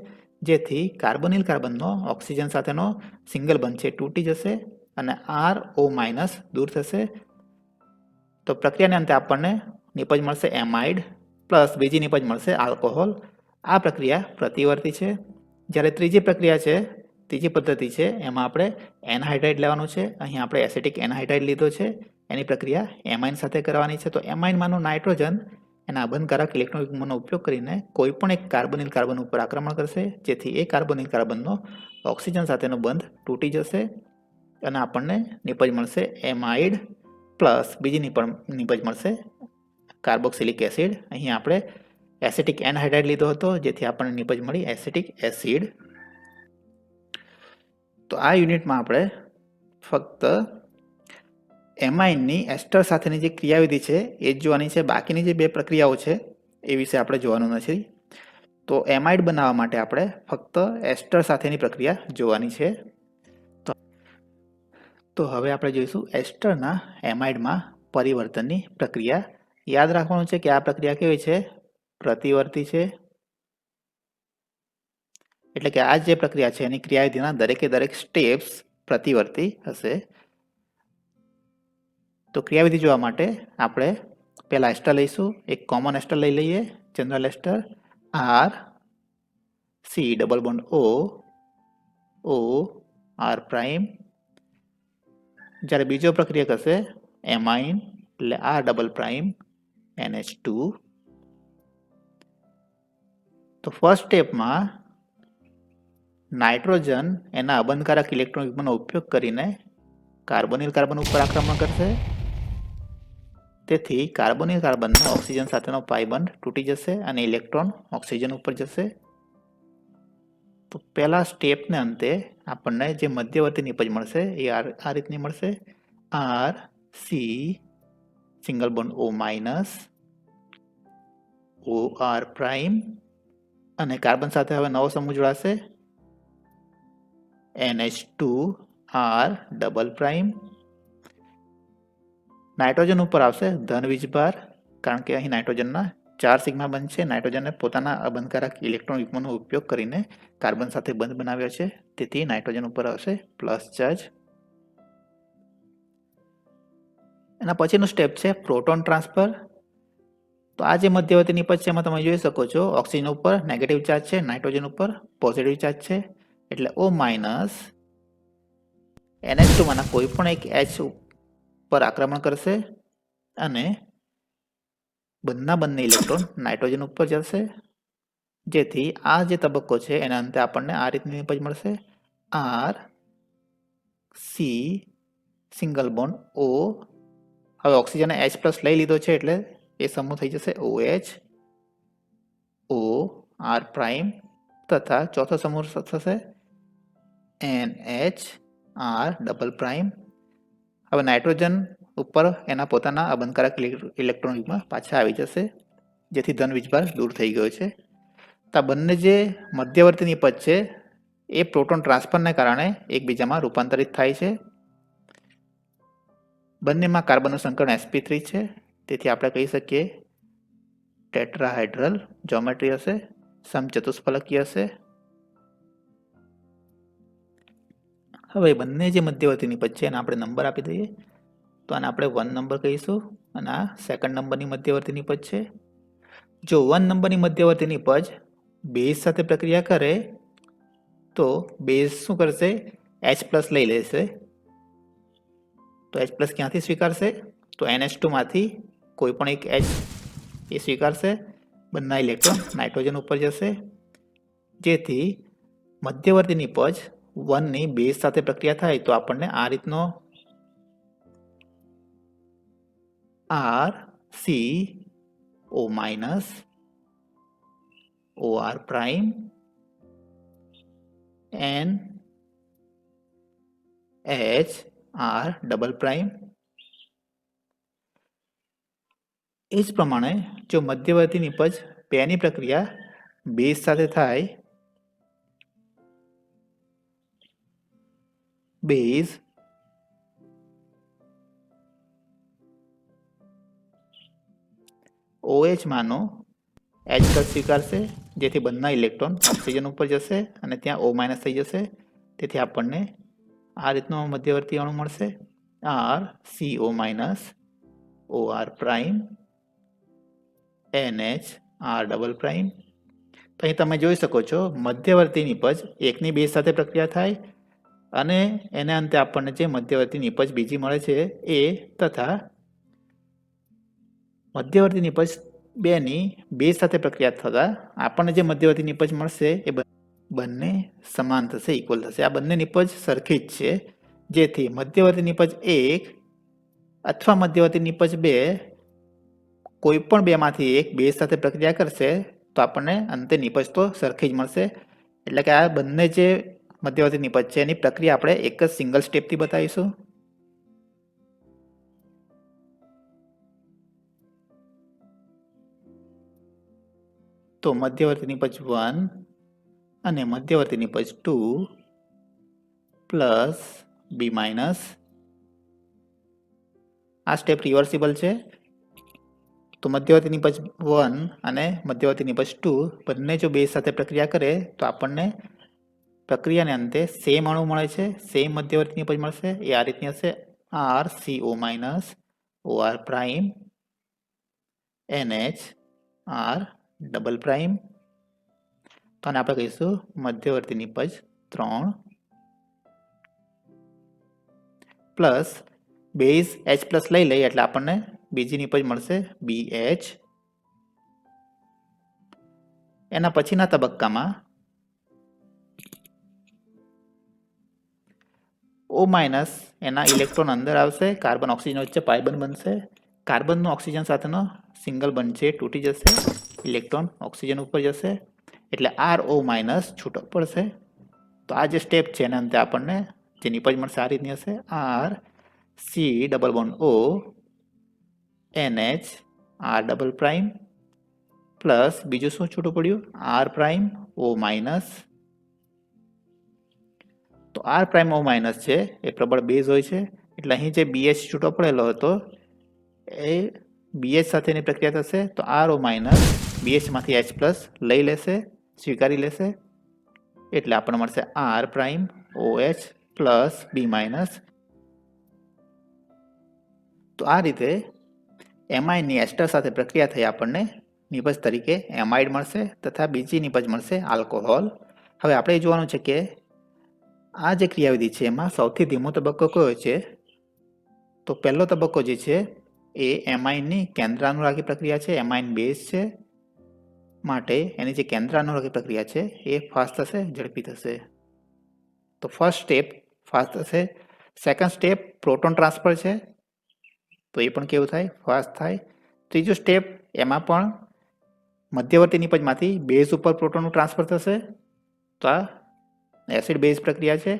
જેથી કાર્બોનિલ કાર્બનનો ઓક્સિજન સાથેનો સિંગલ બંધ છે તૂટી જશે અને RO માઇનસ દૂર થશે. તો પ્રક્રિયાને અંતે આપણને નિપજ મળશે એમાઇડ પ્લસ બીજી નિપજ મળશે આલ્કોહોલ. આ પ્રક્રિયા પ્રતિવર્તી છે. જ્યારે ત્રીજી પ્રક્રિયા છે, ત્રીજી પદ્ધતિ છે, એમાં આપણે એનહાઇડ્રાઇડ લેવાનું છે. અહીં આપણે એસિટિક એનહાઇડ્રાઇડ લીધો છે. એની પ્રક્રિયા એમાઇન સાથે કરવાની છે. તો એમાઇનમાંનો નાઇટ્રોજન એના અબંધકારક ઇલેક્ટ્રોન યુગ્મનો ઉપયોગ કરીને કોઈ પણ એક કાર્બોનિલ કાર્બન ઉપર આક્રમણ કરશે, જેથી એ કાર્બોનિલ કાર્બનનો ઓક્સિજન સાથેનો બંધ તૂટી જશે અને આપણને નિપજ મળશે એમાઇડ પ્લસ બીજી નિપજ મળશે કાર્બોક્સિલિક એસિડ. અહીં આપણે એસિટિક એનહાઇડ્રાઇડ લીધો હતો, જેથી આપણને નિપજ મળી એસિટિક એસિડ. તો આ યુનિટમાં આપણે ફક્ત એમાઇનની એસ્ટર સાથેની જે ક્રિયાવિધિ છે એ જ જોવાની છે. બાકીની જે બે પ્રક્રિયાઓ છે એ વિશે આપણે જોવાનું નથી. તો એમાઇડ બનાવવા માટે આપણે ફક્ત એસ્ટર સાથેની પ્રક્રિયા જોવાની છે. તો હવે આપણે જોઈશું એસ્ટરના એમાઇડમાં પરિવર્તનની પ્રક્રિયા. યાદ રાખવાનું છે કે આ પ્રક્રિયા કેવી છે? પ્રતિવર્તી છે. એટલે કે આ જે પ્રક્રિયા છે એની ક્રિયાવિધિના દરેકે દરેક સ્ટેપ્સ પ્રતિવર્તી હશે. તો ક્રિયાવિધિ જોવા માટે આપણે પહેલા એસ્ટર લઈશું. એક કોમન એસ્ટર લઈ લઈએ, જનરલ એસ્ટર R C double bond O O R prime. જ્યારે બીજો પ્રક્રિયા કરશે એમાઇન એટલે R ડબલ પ્રાઇમ NH2. તો ફર્સ્ટ સ્ટેપમાં નાઇટ્રોજન એના અબંધકારક ઇલેક્ટ્રોન યુગ્મનો ઉપયોગ કરીને કાર્બોનિલ કાર્બન ઉપર આક્રમણ કરશે, તેથી કાર્બોનિલ કાર્બનનો ઓક્સિજન સાથેનો પાઈ બોન્ડ તૂટી જશે અને ઇલેક્ટ્રોન ઓક્સિજન ઉપર જશે. તો પહેલા સ્ટેપને અંતે આપણને જે મધ્યવર્તી નિપજ મળશે એ આ રીતની મળશે. R C single bond O minus O R prime અને કાર્બન સાથે હવે નવો સમૂહ જોડાશે NH2R ડબલ પ્રાઇમ. નાઇટ્રોજન ઉપર આવશે ધન વીજભાર, કારણ કે અહીં નાઇટ્રોજનના 4 સિગ્મા બંધ છે. નાઇટ્રોજને પોતાના અબંધકારક ઇલેક્ટ્રોન યુગ્મનો ઉપયોગ કરીને કાર્બન સાથે બંધ બનાવ્યો છે, તેથી નાઇટ્રોજન ઉપર આવશે પ્લસ ચાર્જ. એના પછીનું સ્ટેપ છે પ્રોટોન ટ્રાન્સફર. તો આ જે મધ્યવર્તી નિપજ છે એમાં તમે જોઈ શકો છો ઓક્સિજન ઉપર નેગેટિવ ચાર્જ છે, નાઇટ્રોજન ઉપર પોઝિટિવ ચાર્જ છે, એટલે O માઇનસ NH2 માંના કોઈ પણ એક H પર આક્રમણ કરશે અને બંને ઇલેક્ટ્રોન નાઇટ્રોજન ઉપર જશે, જેથી આ જે તબક્કો છે એના અંતે આપણને આ રીતની નિપજ મળશે. R C single bond O, હવે ઓક્સિજન H પ્લસ લઈ લીધો છે એટલે એ સમૂહ થઈ જશે OH O R પ્રાઇમ, તથા ચોથો સમૂહ થશે NH R ડબલ પ્રાઇમ. હવે નાઇટ્રોજન ઉપર એના પોતાના અબંધકારક ઇલેક્ટ્રોન યુગ્મ પાછા આવી જશે, જેથી ધન વીજભાર દૂર થઈ ગયો છે. તો આ બંને જે મધ્યવર્તી નિપજ છે એ પ્રોટોન ટ્રાન્સફરને કારણે એકબીજામાં રૂપાંતરિત થાય છે. બંનેમાં કાર્બનનું સંકરણ sp3 છે, તેથી આપણે કહી શકીએ ટેટ્રાહાઇડ્રલ જ્યોમેટ્રી હશે, સમચતુષ્ફલકીય હશે. હવે બંને જે મધ્યવર્તી નિપજ છે એને આપણે નંબર આપી દઈએ. તો આને આપણે 1 નંબર કહીશું અને આ સેકન્ડ નંબરની મધ્યવર્તી નિપજ છે. જો 1 નંબરની મધ્યવર્તી નિપજ બેઝ સાથે પ્રક્રિયા કરે તો બેઝ શું કરશે, H પ્લસ લઈ લેશે. તો H પ્લસ ક્યાંથી સ્વીકારશે, તો NH2 માંથી કોઈ પણ એક H એ સ્વીકારશે, બંને ઇલેક્ટ્રોન નાઇટ્રોજન ઉપર જશે, જેથી મધ્યવર્તી નિપજ 1 ની બેઝ સાથે પ્રક્રિયા થાય તો આપણને આ રીતનો R C O minus O R પ્રાઇમ N H R double prime. એ જ પ્રમાણે જો મધ્યવર્તી નિપજ 2 ની પ્રક્રિયા બેઝ સાથે થાય, બેઝ OH માનો H પ્લસ સ્વીકારશે, જેથી બંને ઇલેક્ટ્રોન ઓક્સિજન ઉપર જશે અને ત્યાં O માઇનસ થઈ જશે, તેથી આપણને આ રીતનો મધ્યવર્તી અણુ મળશે R CO minus O R prime NH R double prime. તો અહીં તમે જોઈ શકો છો મધ્યવર્તી નિપજ 1 ની બેઝ સાથે પ્રક્રિયા થાય અને એને અંતે આપણને જે મધ્યવર્તી નિપજ બીજી મળે છે એ, તથા મધ્યવર્તી નિપજ 2 ની બેઝ સાથે પ્રક્રિયા થતા આપણને જે મધ્યવર્તી નિપજ મળશે એ બંને સમાન થશે, ઇક્વલ થશે. આ બંને નિપજ સરખી જ છે, જેથી મધ્યવર્તી નિપજ 1 અથવા મધ્યવર્તી નિપજ 2 કોઈ પણ બેમાંથી એક બેઝ સાથે પ્રક્રિયા કરશે તો આપણને અંતે નિપજ તો સરખી જ મળશે. એટલે કે આ બંને જે મધ્યવર્તી નિપજ છે એની પ્રક્રિયા આપણે એક જ સિંગલ સ્ટેપથી બતાવીશું. તો મધ્યવર્તી નિપજ 1 અને મધ્યવર્તી નિપજ 2 પ્લસ B માઇનસ, આ સ્ટેપ રિવર્સિબલ છે. તો મધ્યવર્તી નિપજ 1 અને મધ્યવર્તી નિપજ 2 બંને જો બેઝ સાથે પ્રક્રિયા કરે તો આપણને પ્રક્રિયાને અંતે સેમ અણુ મળે છે, સેમ મધ્યવર્તી નિપજ મળશે. એ આ રીતની હશે R CO minus O R prime NH R double prime. તો આને આપણે કહીશું મધ્યવર્તી નિપજ 3 પ્લસ બેઝ H પ્લસ લઈ લઈએ એટલે આપણને બીજી નિપજ મળશે BH. એના પછીના તબક્કામાં O માઇનસ એના ઇલેક્ટ્રોન અંદર આવશે, કાર્બન ઓક્સિજન વચ્ચે પાઈ બંધ બનશે, કાર્બનનો ઓક્સિજન સાથેનો સિંગલ બંધ છે તૂટી જશે, ઇલેક્ટ્રોન ઓક્સિજન ઉપર જશે એટલે RO માઇનસ છૂટો પડશે. તો આ જે સ્ટેપ છે એના અંતે આપણને જે નિપજ મળશે આ રીતની હશે, R C double bond O NH R double prime plus બીજું શું છૂટું પડ્યું R પ્રાઇમ O માઇનસ. તો R પ્રાઇમ O માઇનસ છે એ પ્રબળ બેઝ હોય છે એટલે અહીં જે BH છૂટો પડેલો હતો એ BH સાથેની પ્રક્રિયા થશે તો RO માઇનસ BH માંથી H પ્લસ લઈ લેશે, સ્વીકારી લેશે એટલે આપણને મળશે R prime OH plus B minus. તો આ રીતે એમાઇડની એસ્ટર સાથે પ્રક્રિયા થઈ આપણને નિપજ તરીકે એમાઇડ મળશે તથા બીજી નિપજ મળશે આલ્કોહોલ. હવે આપણે જોવાનું છે કે આ જે ક્રિયાવિધિ છે એમાં સૌથી ધીમો તબક્કો કયો છે? તો પહેલો તબક્કો જે છે એ એમાઇનની કેન્દ્રાનુરાગી પ્રક્રિયા છે, એમાઇન બેઝ છે માટે એની જે કેન્દ્રાનુરાગી પ્રક્રિયા છે એ ફાસ્ટ થશે, ઝડપી થશે. તો ફર્સ્ટ સ્ટેપ ફાસ્ટ થશે. સેકન્ડ સ્ટેપ પ્રોટોન ટ્રાન્સફર છે તો એ પણ કેવું થાય? ફાસ્ટ થાય. ત્રીજો સ્ટેપ એમાં પણ મધ્યવર્તી નિપજમાંથી બેઝ ઉપર પ્રોટોનનું ટ્રાન્સફર થશે તો આ એસિડ બેઝ પ્રક્રિયા છે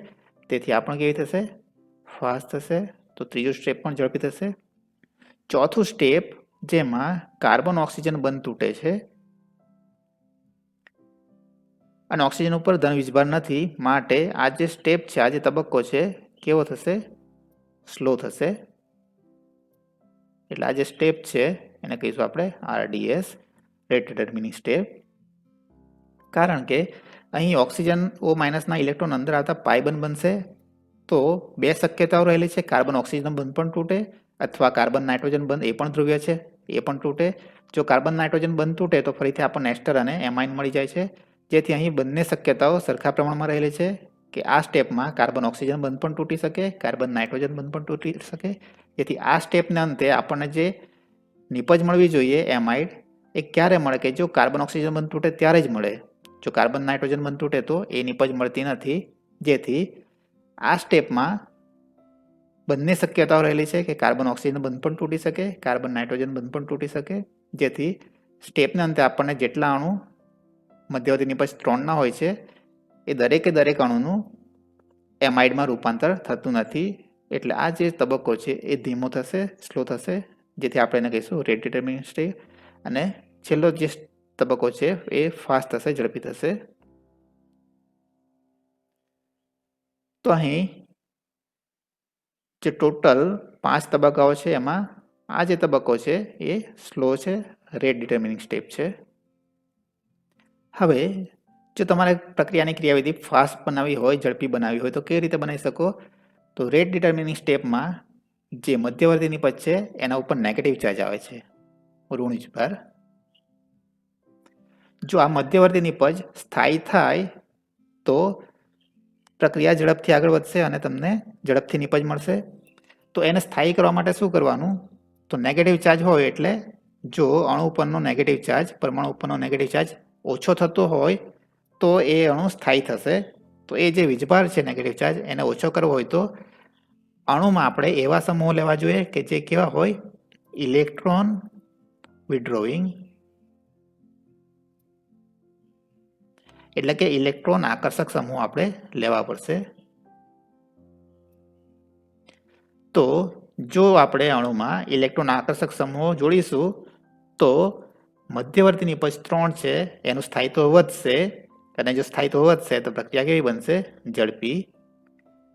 તેથી આ પણ કેવી થશે? ફાસ્ટ થશે. તો ત્રીજો સ્ટેપ પણ ઝડપી થશે. ચોથું સ્ટેપ જેમાં કાર્બન ઓક્સિજન બંધ તૂટે છે અને ઓક્સિજન ઉપર ધન વીજભાર નથી માટે આ જે સ્ટેપ છે, આ જે તબક્કો છે કેવો થશે? સ્લો થશે. એટલે આ જે સ્ટેપ છે એને કહીશું આપણે RDS રેટ ડિટર્મિનિંગ સ્ટેપ. કારણ કે અહીં ઓક્સિજન O માઇનસના ઇલેક્ટ્રોન અંદર આવતા પાઈ બંધ બનશે તો બે શક્યતાઓ રહેલી છે, કાર્બન ઓક્સિજન બંધ પણ તૂટે અથવા કાર્બન નાઇટ્રોજન બંધ એ પણ ધ્રુવ્ય છે એ પણ તૂટે. જો કાર્બન નાઇટ્રોજન બંધ તૂટે તો ફરીથી આપણને એસ્ટર અને એમાઇન મળી જાય છે જેથી અહીં બંને શક્યતાઓ સરખા પ્રમાણમાં રહેલી છે કે આ સ્ટેપમાં કાર્બન ઓક્સિજન બંધ પણ તૂટી શકે, કાર્બન નાઇટ્રોજન બંધ પણ તૂટી શકે. જેથી આ સ્ટેપના અંતે આપણને જે નિપજ મળવી જોઈએ એમાઇડ એ ક્યારે મળે કે જો કાર્બન ઓક્સિજન બંધ તૂટે ત્યારે જ મળે. જો કાર્બન નાઇટ્રોજન બંધ તૂટે તો એ નિપજ મળતી નથી. જેથી આ સ્ટેપમાં બંને શક્યતાઓ રહેલી છે કે કાર્બન ઓક્સિજન બંધ પણ તૂટી શકે, કાર્બન નાઇટ્રોજન બંધ પણ તૂટી શકે. જેથી સ્ટેપના અંતે આપણને જેટલા અણુ મધ્યવર્તી નિપજ 3 ના હોય છે એ દરેક અણુનું એમાઇડમાં રૂપાંતર થતું નથી. એટલે આ જે તબક્કો છે એ ધીમો થશે, સ્લો થશે જેથી આપણે એને કહીશું રેટ ડિટર્મિનિંગ સ્ટેપ. અને છેલ્લો જે તબક્કો છે એ ફાસ્ટ થશે, ઝડપી થશે. તો અહીં જે ટોટલ 5 તબક્કાઓ છે એમાં આ જે તબક્કો છે એ સ્લો છે, રેટ ડિટર્મિનિંગ સ્ટેપ છે. હવે જો તમારે પ્રક્રિયાની ક્રિયાવિધિ ફાસ્ટ બનાવવી હોય, ઝડપી બનાવવી હોય તો કેવી રીતે બનાવી શકો? તો રેટ ડિટર્મિનિંગ સ્ટેપમાં જે મધ્યવર્તી નિપજ છે એના ઉપર નેગેટિવ ચાર્જ આવે છે, ઋણ વીજભાર. જો આ મધ્યવર્તી નિપજ સ્થાયી થાય તો પ્રક્રિયા ઝડપથી આગળ વધશે અને તમને ઝડપથી નિપજ મળશે. તો એને સ્થાયી કરવા માટે શું કરવાનું? તો નેગેટિવ ચાર્જ હોય એટલે જો અણુ ઉપરનો નેગેટિવ ચાર્જ, પરમાણુ ઉપરનો નેગેટિવ ચાર્જ ઓછો થતો હોય તો એ અણુ સ્થાયી થશે. તો એ જે વીજભાર છે નેગેટિવ ચાર્જ એને ઓછો કરવો હોય તો અણુમાં આપણે એવા સમૂહો લેવા જોઈએ કે જે કેવા હોય? ઇલેક્ટ્રોન વિડ્રોઈંગ એટલે કે ઇલેક્ટ્રોન આકર્ષક સમૂહ આપણે લેવા પડશે. તો જો આપણે અણુમાં ઇલેક્ટ્રોન આકર્ષક સમૂહો જોડીશું તો મધ્યવર્તી નિપજ 3 છે એનું સ્થાયિત્વ વધશે અને જો સ્થાયિત્વ વધશે તો પ્રક્રિયા કેવી બનશે? ઝડપી.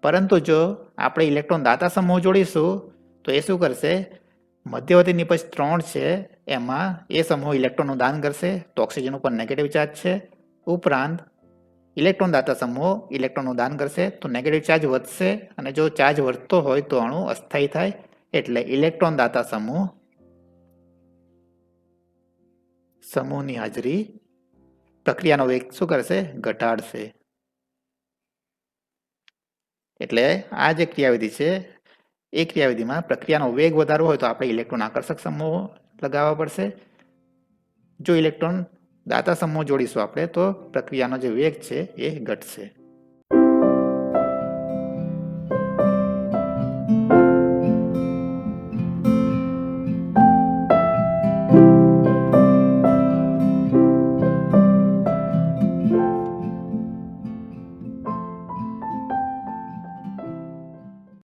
પરંતુ જો આપણે ઇલેક્ટ્રોન દાતા સમૂહ જોડીશું તો એ શું કરશે? મધ્યવર્તી નિપજ 3 છે એમાં એ સમૂહ ઇલેક્ટ્રોનનું દાન કરશે તો ઓક્સિજન ઉપર નેગેટિવ ચાર્જ છે. ઉપરાંત ઇલેક્ટ્રોન દાતા સમૂહ ઇલેક્ટ્રોનનું દાન કરશે તો નેગેટિવ ચાર્જ વધશે અને જો ચાર્જ વધતો હોય તો અણુ અસ્થાયી થાય. એટલે ઇલેક્ટ્રોન દાતા સમૂહની હાજરી પ્રક્રિયાનો વેગ શું કરશે? ઘટાડશે. એટલે આ જે ક્રિયાવિધિ છે એ ક્રિયાવિધિમાં પ્રક્રિયાનો વેગ વધારવો હોય તો આપણે ઇલેક્ટ્રોન આકર્ષક સમૂહો લગાવવા પડશે. જો ઇલેક્ટ્રોન દાતા સમૂહ જોડીશું આપણે તો પ્રક્રિયાનો જે વેગ છે એ ઘટશે.